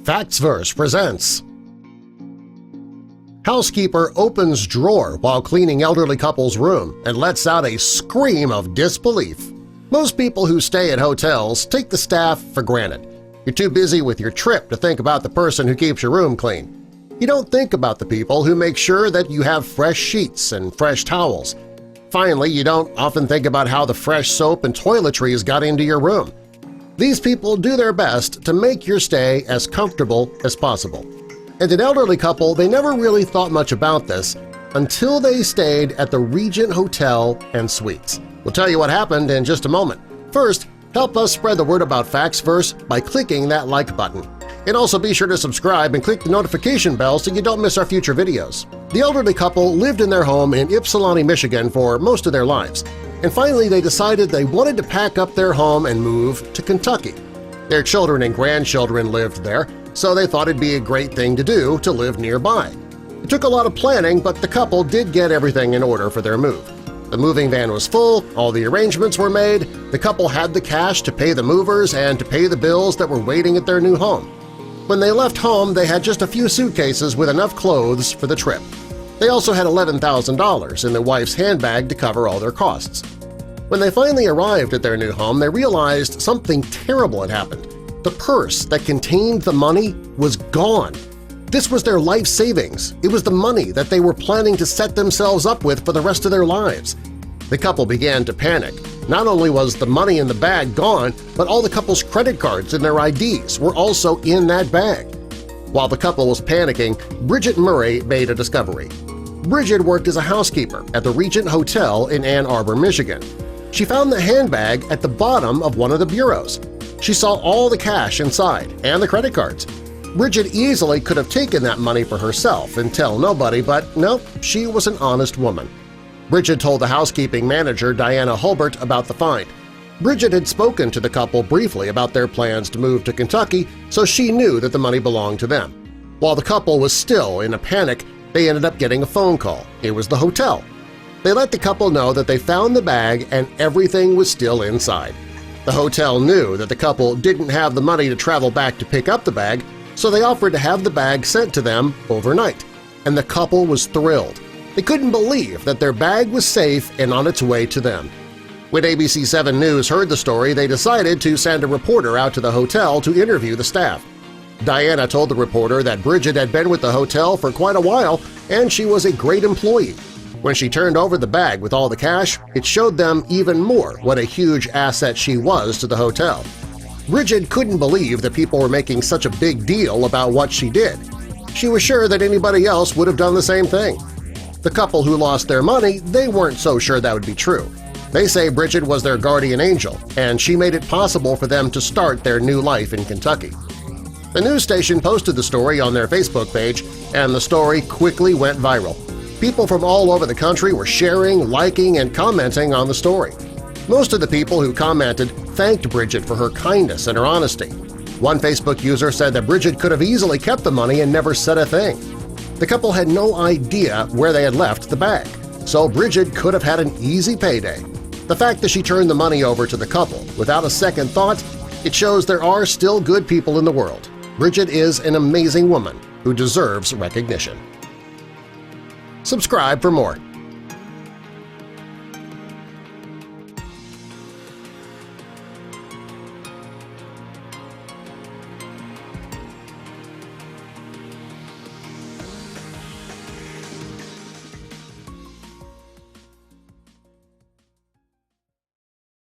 Factsverse presents Housekeeper opens drawer while cleaning elderly couple's room and lets out a scream of disbelief. Most people who stay at hotels take the staff for granted. You're too busy with your trip to think about the person who keeps your room clean. You don't think about the people who make sure that you have fresh sheets and fresh towels. Finally, you don't often think about how the fresh soap and toiletries got into your room. These people do their best to make your stay as comfortable as possible. And an elderly couple, they never really thought much about this until they stayed at the Regent Hotel and Suites. We'll tell you what happened in just a moment. First, help us spread the word about Factsverse by clicking that like button. And also be sure to subscribe and click the notification bell so you don't miss our future videos. The elderly couple lived in their home in Ypsilanti, Michigan for most of their lives, and finally they decided they wanted to pack up their home and move to Kentucky. Their children and grandchildren lived there, so they thought it'd be a great thing to do to live nearby. It took a lot of planning, but the couple did get everything in order for their move. The moving van was full, all the arrangements were made, the couple had the cash to pay the movers and to pay the bills that were waiting at their new home. When they left home, they had just a few suitcases with enough clothes for the trip. They also had $11,000 in their wife's handbag to cover all their costs. When they finally arrived at their new home, they realized something terrible had happened. The purse that contained the money was gone. This was their life savings. It was the money that they were planning to set themselves up with for the rest of their lives. The couple began to panic. Not only was the money in the bag gone, but all the couple's credit cards and their IDs were also in that bag. While the couple was panicking, Bridget Murray made a discovery. Bridget worked as a housekeeper at the Regent Hotel in Ann Arbor, Michigan. She found the handbag at the bottom of one of the bureaus. She saw all the cash inside and the credit cards. Bridget easily could have taken that money for herself and tell nobody, but no, she was an honest woman. Bridget told the housekeeping manager, Diana Hulbert, about the find. Bridget had spoken to the couple briefly about their plans to move to Kentucky, so she knew that the money belonged to them. While the couple was still in a panic, they ended up getting a phone call. It was the hotel. They let the couple know that they found the bag and everything was still inside. The hotel knew that the couple didn't have the money to travel back to pick up the bag, so they offered to have the bag sent to them overnight. And the couple was thrilled. They couldn't believe that their bag was safe and on its way to them. When ABC 7 News heard the story, they decided to send a reporter out to the hotel to interview the staff. Diana told the reporter that Bridget had been with the hotel for quite a while and she was a great employee. When she turned over the bag with all the cash, it showed them even more what a huge asset she was to the hotel. Bridget couldn't believe that people were making such a big deal about what she did. She was sure that anybody else would have done the same thing. The couple who lost their money, they weren't so sure that would be true. They say Bridget was their guardian angel, and she made it possible for them to start their new life in Kentucky. The news station posted the story on their Facebook page, and the story quickly went viral. People from all over the country were sharing, liking, and commenting on the story. Most of the people who commented thanked Bridget for her kindness and her honesty. One Facebook user said that Bridget could have easily kept the money and never said a thing. The couple had no idea where they had left the bag, so Bridget could have had an easy payday. The fact that she turned the money over to the couple without a second thought, it shows there are still good people in the world. Bridget is an amazing woman who deserves recognition. Subscribe for more.